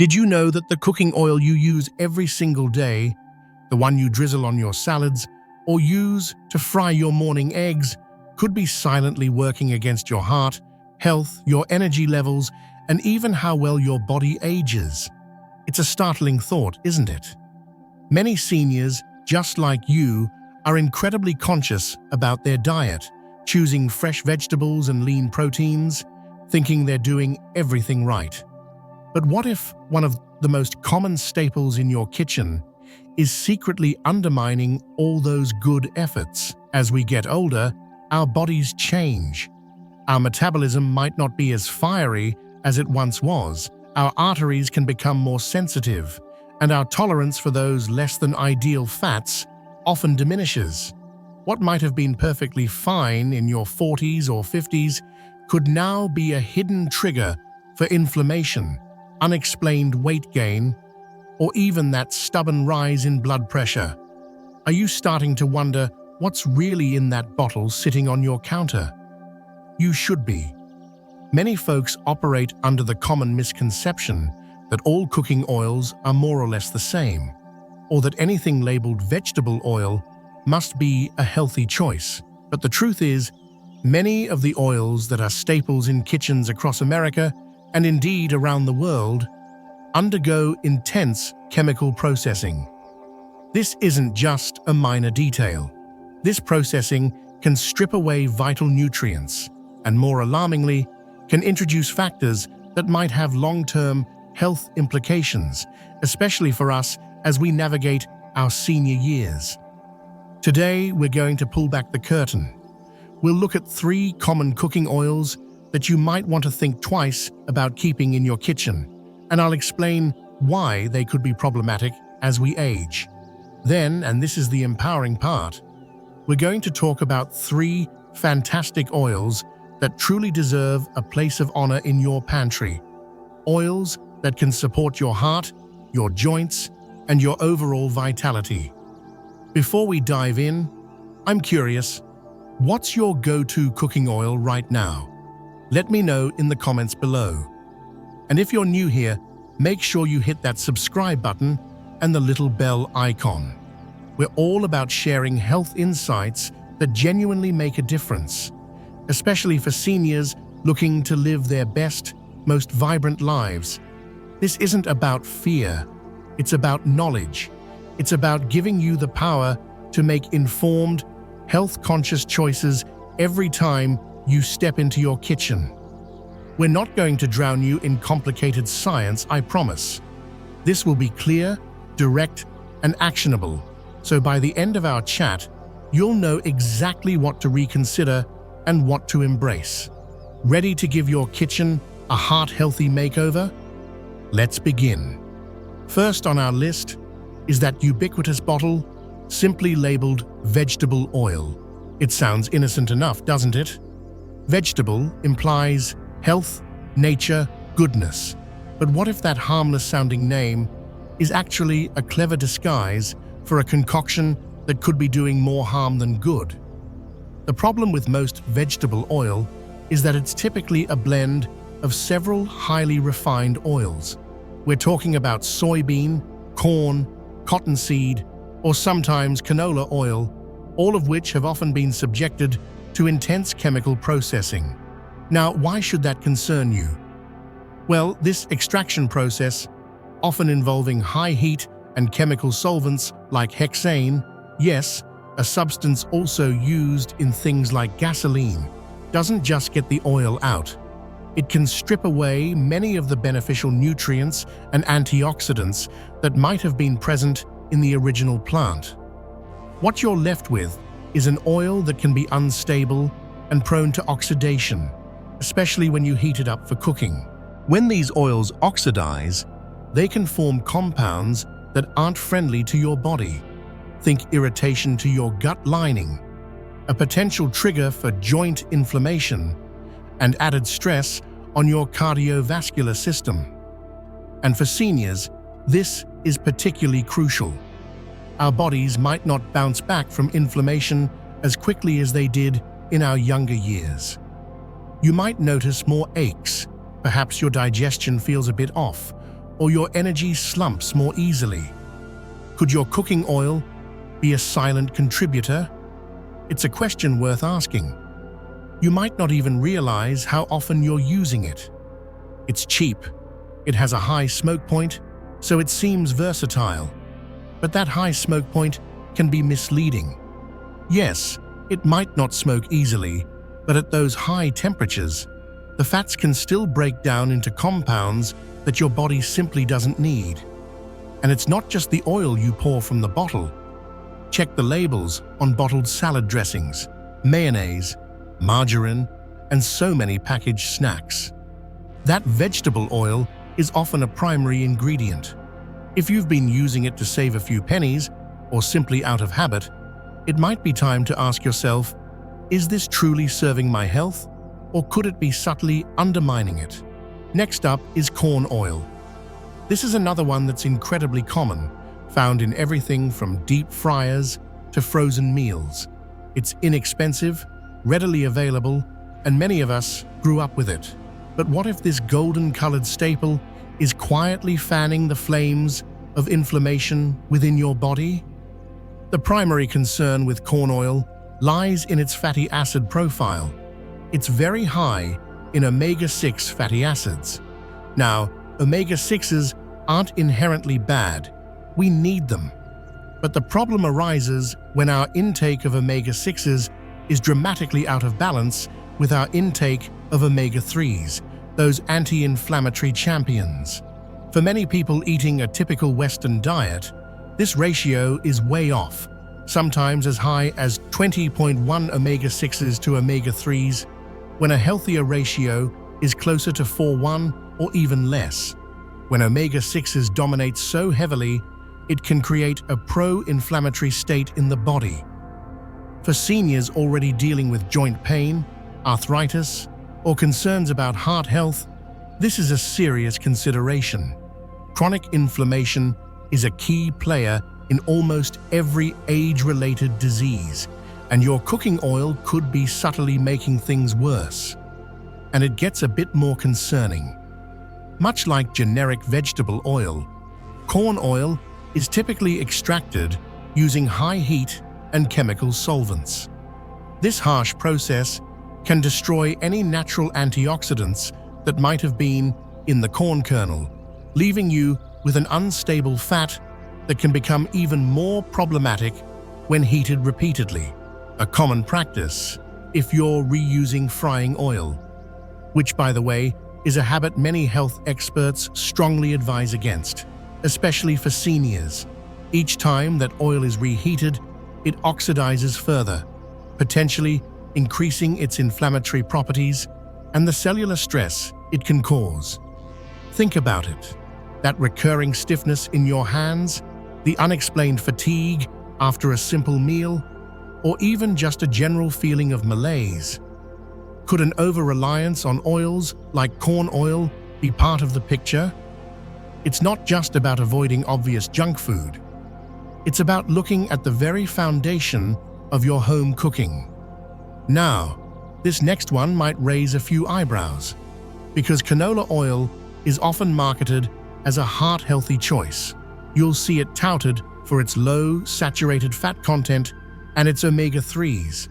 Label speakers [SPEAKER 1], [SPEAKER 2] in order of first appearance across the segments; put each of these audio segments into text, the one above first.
[SPEAKER 1] Did you know that the cooking oil you use every single day, the one you drizzle on your salads or use to fry your morning eggs, could be silently working against your heart, health, your energy levels, and even how well your body ages? It's a startling thought, isn't it? Many seniors, just like you, are incredibly conscious about their diet, choosing fresh vegetables and lean proteins, thinking they're doing everything right. But what if one of the most common staples in your kitchen is secretly undermining all those good efforts? As we get older, our bodies change. Our metabolism might not be as fiery as it once was. Our arteries can become more sensitive, and our tolerance for those less than ideal fats often diminishes. What might have been perfectly fine in your 40s or 50s could now be a hidden trigger for inflammation, unexplained weight gain, or even that stubborn rise in blood pressure. Are you starting to wonder what's really in that bottle sitting on your counter? You should be. Many folks operate under the common misconception that all cooking oils are more or less the same, or that anything labeled vegetable oil must be a healthy choice. But the truth is, many of the oils that are staples in kitchens across America, and indeed around the world, undergo intense chemical processing. This isn't just a minor detail. This processing can strip away vital nutrients, and more alarmingly, can introduce factors that might have long-term health implications, especially for us as we navigate our senior years. Today, we're going to pull back the curtain. We'll look at 3 common cooking oils that you might want to think twice about keeping in your kitchen, and I'll explain why they could be problematic as we age. Then, and this is the empowering part, we're going to talk about 3 fantastic oils that truly deserve a place of honor in your pantry. Oils that can support your heart, your joints, and your overall vitality. Before we dive in, I'm curious, what's your go-to cooking oil right now? Let me know in the comments below. And if you're new here, make sure you hit that subscribe button and the little bell icon. We're all about sharing health insights that genuinely make a difference, especially for seniors looking to live their best, most vibrant lives. This isn't about fear, it's about knowledge. It's about giving you the power to make informed, health-conscious choices every time you step into your kitchen. We're not going to drown you in complicated science, I promise. This will be clear, direct, and actionable, so by the end of our chat, you'll know exactly what to reconsider and what to embrace. Ready to give your kitchen a heart-healthy makeover? Let's begin. First on our list is that ubiquitous bottle, simply labeled vegetable oil. It sounds innocent enough, doesn't it? Vegetable implies health, nature, goodness. But what if that harmless-sounding name is actually a clever disguise for a concoction that could be doing more harm than good? The problem with most vegetable oil is that it's typically a blend of several highly refined oils. We're talking about soybean, corn, cottonseed, or sometimes canola oil, all of which have often been subjected to intense chemical processing. Now, why should that concern you? Well, this extraction process, often involving high heat and chemical solvents like hexane, yes, a substance also used in things like gasoline, doesn't just get the oil out. It can strip away many of the beneficial nutrients and antioxidants that might have been present in the original plant. What you're left with is an oil that can be unstable and prone to oxidation, especially when you heat it up for cooking. When these oils oxidize, they can form compounds that aren't friendly to your body. Think irritation to your gut lining, a potential trigger for joint inflammation, and added stress on your cardiovascular system. And for seniors, this is particularly crucial. Our bodies might not bounce back from inflammation as quickly as they did in our younger years. You might notice more aches, perhaps your digestion feels a bit off, or your energy slumps more easily? Could your cooking oil be a silent contributor? It's a question worth asking. You might not even realize how often you're using it. It's cheap, it has a high smoke point, so it seems versatile. But that high smoke point can be misleading. Yes, it might not smoke easily, but at those high temperatures, the fats can still break down into compounds that your body simply doesn't need. And it's not just the oil you pour from the bottle. Check the labels on bottled salad dressings, mayonnaise, margarine, and so many packaged snacks. That vegetable oil is often a primary ingredient. If you've been using it to save a few pennies, or simply out of habit, it might be time to ask yourself, is this truly serving my health, or could it be subtly undermining it? Next up is corn oil. This is another one that's incredibly common, found in everything from deep fryers to frozen meals. It's inexpensive, readily available, and many of us grew up with it. But what if this golden-colored staple is quietly fanning the flames of inflammation within your body? The primary concern with corn oil lies in its fatty acid profile. It's very high in omega-6 fatty acids. Now, omega-6s aren't inherently bad. We need them. But the problem arises when our intake of omega-6s is dramatically out of balance with our intake of omega-3s, those anti-inflammatory champions. For many people eating a typical Western diet, this ratio is way off, sometimes as high as 20.1 omega-6s to omega-3s, when a healthier ratio is closer to 4:1 or even less. When omega-6s dominate so heavily, it can create a pro-inflammatory state in the body. For seniors already dealing with joint pain, arthritis, or concerns about heart health, this is a serious consideration. Chronic inflammation is a key player in almost every age-related disease, and your cooking oil could be subtly making things worse. And it gets a bit more concerning. Much like generic vegetable oil, corn oil is typically extracted using high heat and chemical solvents. This harsh process can destroy any natural antioxidants that might have been in the corn kernel, leaving you with an unstable fat that can become even more problematic when heated repeatedly, a common practice if you're reusing frying oil, which, by the way, is a habit many health experts strongly advise against, especially for seniors. Each time that oil is reheated, it oxidizes further, potentially increasing its inflammatory properties and the cellular stress it can cause. Think about it. That recurring stiffness in your hands, the unexplained fatigue after a simple meal, or even just a general feeling of malaise. Could an over-reliance on oils like corn oil be part of the picture? It's not just about avoiding obvious junk food. It's about looking at the very foundation of your home cooking. Now, this next one might raise a few eyebrows, because canola oil is often marketed as a heart-healthy choice. You'll see it touted for its low saturated fat content and its omega-3s.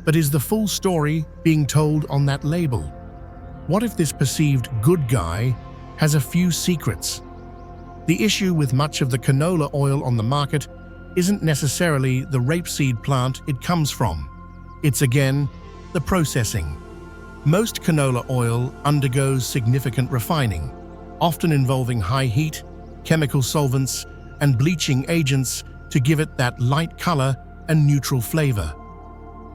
[SPEAKER 1] But is the full story being told on that label? What if this perceived good guy has a few secrets? The issue with much of the canola oil on the market isn't necessarily the rapeseed plant it comes from. It's again, the processing. Most canola oil undergoes significant refining, often involving high heat, chemical solvents, and bleaching agents to give it that light color and neutral flavor.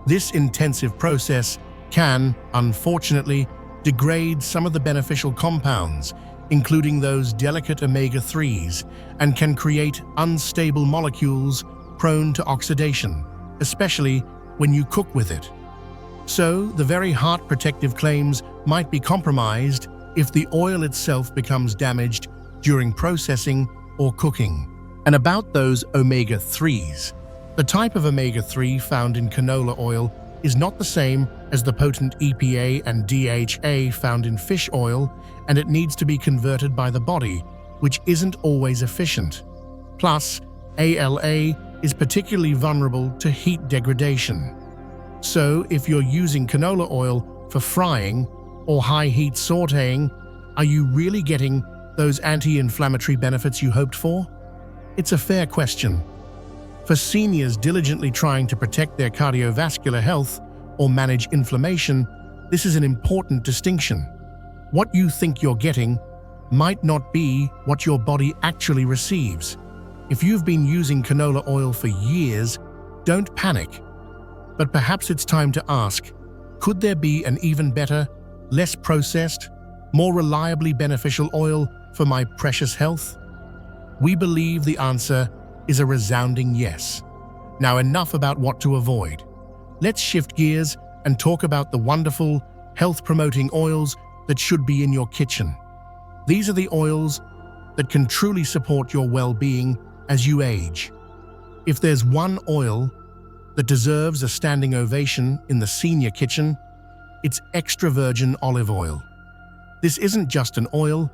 [SPEAKER 1] This intensive process can, unfortunately, degrade some of the beneficial compounds, including those delicate omega-3s, and can create unstable molecules prone to oxidation, especially when you cook with it. So, the very heart protective claims might be compromised if the oil itself becomes damaged during processing or cooking. And about those omega-3s, the type of omega-3 found in canola oil is not the same as the potent EPA and DHA found in fish oil, and it needs to be converted by the body, which isn't always efficient. Plus, ALA is particularly vulnerable to heat degradation. So, if you're using canola oil for frying or high-heat sautéing, are you really getting those anti-inflammatory benefits you hoped for? It's a fair question. For seniors diligently trying to protect their cardiovascular health or manage inflammation, this is an important distinction. What you think you're getting might not be what your body actually receives. If you've been using canola oil for years, don't panic. But perhaps it's time to ask, could there be an even better, less processed, more reliably beneficial oil for my precious health? We believe the answer is a resounding yes. Now enough about what to avoid. Let's shift gears and talk about the wonderful, health-promoting oils that should be in your kitchen. These are the oils that can truly support your well-being as you age. If there's one oil that deserves a standing ovation in the senior kitchen, it's extra virgin olive oil. This isn't just an oil,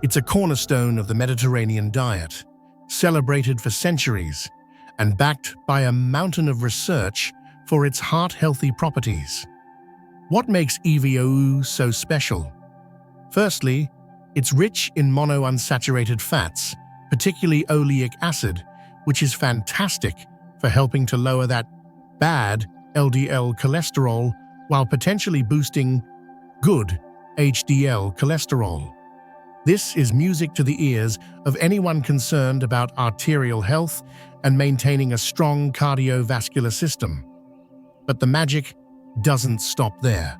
[SPEAKER 1] it's a cornerstone of the Mediterranean diet, celebrated for centuries and backed by a mountain of research for its heart-healthy properties. What makes EVOO so special? Firstly, it's rich in monounsaturated fats, particularly oleic acid, which is fantastic for helping to lower that bad LDL cholesterol while potentially boosting good HDL cholesterol. This is music to the ears of anyone concerned about arterial health and maintaining a strong cardiovascular system. But the magic doesn't stop there.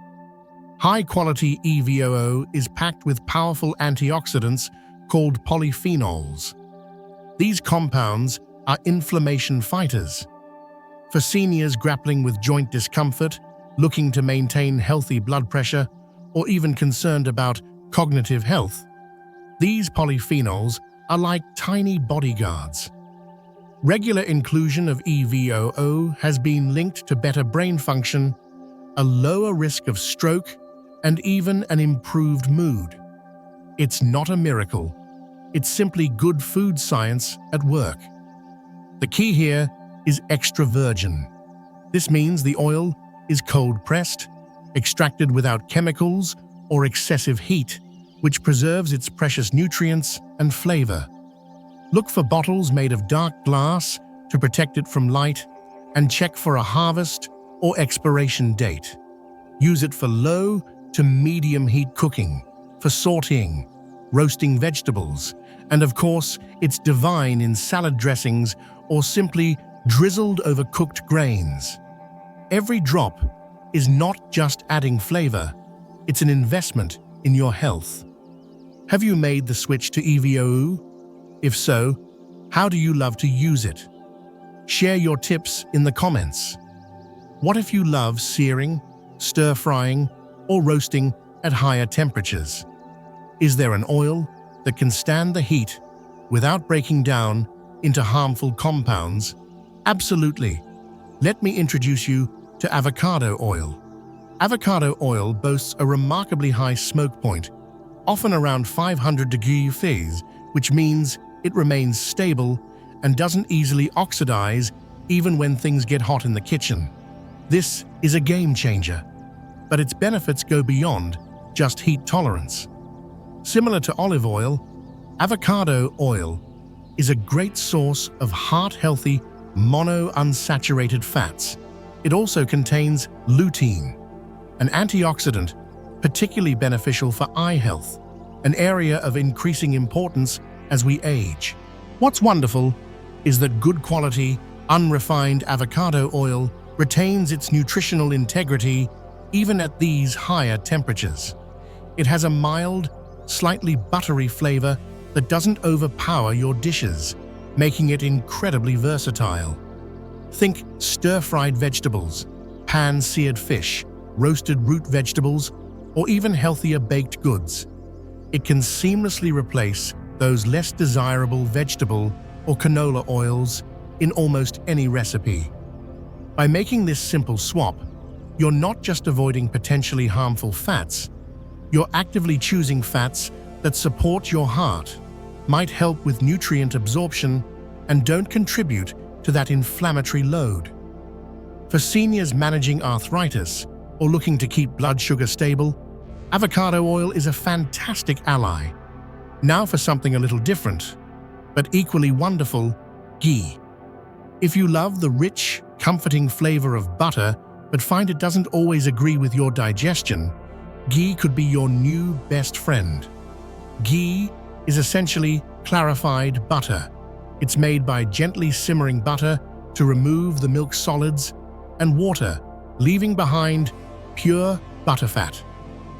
[SPEAKER 1] High-quality EVOO is packed with powerful antioxidants called polyphenols. These compounds are inflammation fighters. For seniors grappling with joint discomfort, looking to maintain healthy blood pressure, or even concerned about cognitive health, these polyphenols are like tiny bodyguards. Regular inclusion of EVOO has been linked to better brain function, a lower risk of stroke, and even an improved mood. It's not a miracle. It's simply good food science at work. The key here is extra virgin. This means the oil is cold-pressed, extracted without chemicals or excessive heat, which preserves its precious nutrients and flavor. Look for bottles made of dark glass to protect it from light, and check for a harvest or expiration date. Use it for low to medium heat cooking, for sautéing, roasting vegetables, and of course, it's divine in salad dressings or simply drizzled over cooked grains. Every drop is not just adding flavor, it's an investment in your health. Have you made the switch to EVOO? If so, how do you love to use it? Share your tips in the comments. What if you love searing, stir-frying, or roasting at higher temperatures? Is there an oil that can stand the heat without breaking down into harmful compounds? Absolutely. Let me introduce you to avocado oil. Avocado oil boasts a remarkably high smoke point, often around 500 degrees Celsius, which means it remains stable and doesn't easily oxidize even when things get hot in the kitchen. This is a game changer, but its benefits go beyond just heat tolerance. Similar to olive oil, avocado oil is a great source of heart-healthy monounsaturated fats. It also contains lutein, an antioxidant particularly beneficial for eye health, an area of increasing importance as we age. What's wonderful is that good quality, unrefined avocado oil retains its nutritional integrity even at these higher temperatures. It has a mild, slightly buttery flavor that doesn't overpower your dishes, making it incredibly versatile. Think stir-fried vegetables, pan-seared fish, roasted root vegetables, or even healthier baked goods. It can seamlessly replace those less desirable vegetable or canola oils in almost any recipe. By making this simple swap, you're not just avoiding potentially harmful fats, you're actively choosing fats that support your heart, might help with nutrient absorption and don't contribute to that inflammatory load. For seniors managing arthritis or looking to keep blood sugar stable, avocado oil is a fantastic ally. Now for something a little different, but equally wonderful, ghee. If you love the rich, comforting flavor of butter but find it doesn't always agree with your digestion, ghee could be your new best friend. Ghee is essentially clarified butter. It's made by gently simmering butter to remove the milk solids and water, leaving behind pure butterfat.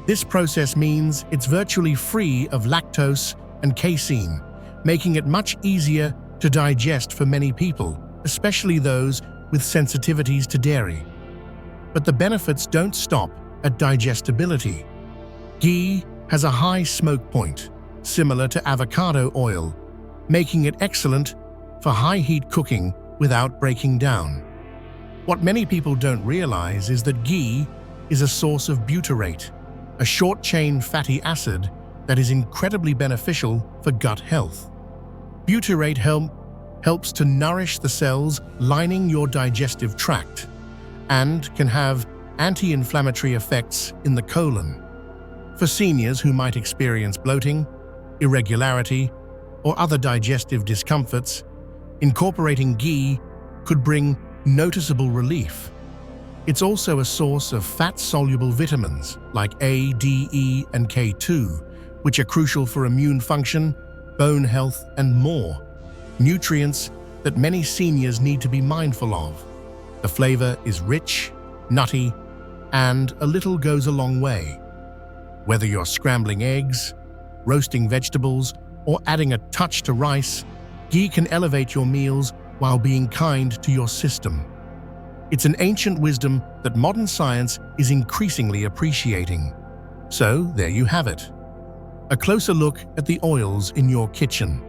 [SPEAKER 1] This process means it's virtually free of lactose and casein, making it much easier to digest for many people, especially those with sensitivities to dairy. But the benefits don't stop at digestibility. Ghee has a high smoke point, similar to avocado oil, making it excellent for high-heat cooking without breaking down. What many people don't realize is that ghee is a source of butyrate, a short-chain fatty acid that is incredibly beneficial for gut health. Butyrate helps to nourish the cells lining your digestive tract and can have anti-inflammatory effects in the colon. For seniors who might experience bloating, irregularity, or other digestive discomforts, incorporating ghee could bring noticeable relief. It's also a source of fat-soluble vitamins like A, D, E, and K2, which are crucial for immune function, bone health, and more. Nutrients that many seniors need to be mindful of. The flavor is rich, nutty, and a little goes a long way. Whether you're scrambling eggs, roasting vegetables, or adding a touch to rice, ghee can elevate your meals while being kind to your system. It's an ancient wisdom that modern science is increasingly appreciating. So, there you have it. A closer look at the oils in your kitchen.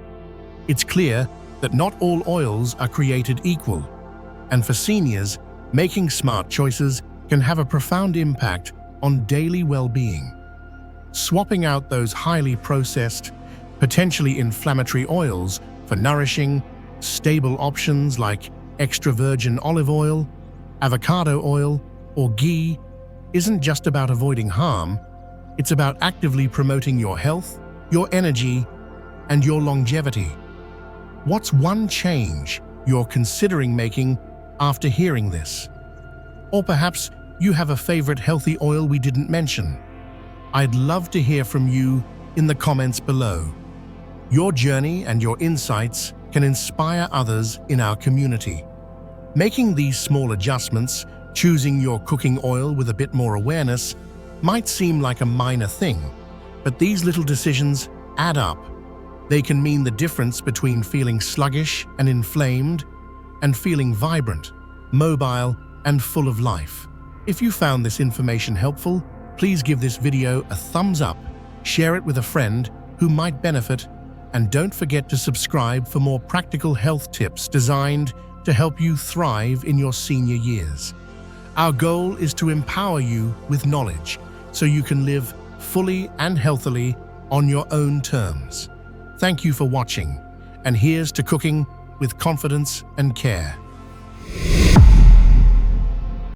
[SPEAKER 1] It's clear that not all oils are created equal, and for seniors, making smart choices can have a profound impact on daily well-being. Swapping out those highly processed, potentially inflammatory oils for nourishing, stable options like extra virgin olive oil, avocado oil, or ghee isn't just about avoiding harm, it's about actively promoting your health, your energy, and your longevity. What's one change you're considering making after hearing this? Or perhaps you have a favorite healthy oil we didn't mention. I'd love to hear from you in the comments below. Your journey and your insights can inspire others in our community. Making these small adjustments, choosing your cooking oil with a bit more awareness, might seem like a minor thing, but these little decisions add up. They can mean the difference between feeling sluggish and inflamed and feeling vibrant, mobile, and full of life. If you found this information helpful, please give this video a thumbs up, share it with a friend who might benefit, and don't forget to subscribe for more practical health tips designed to help you thrive in your senior years. Our goal is to empower you with knowledge so you can live fully and healthily on your own terms. Thank you for watching, and here's to cooking with confidence and care.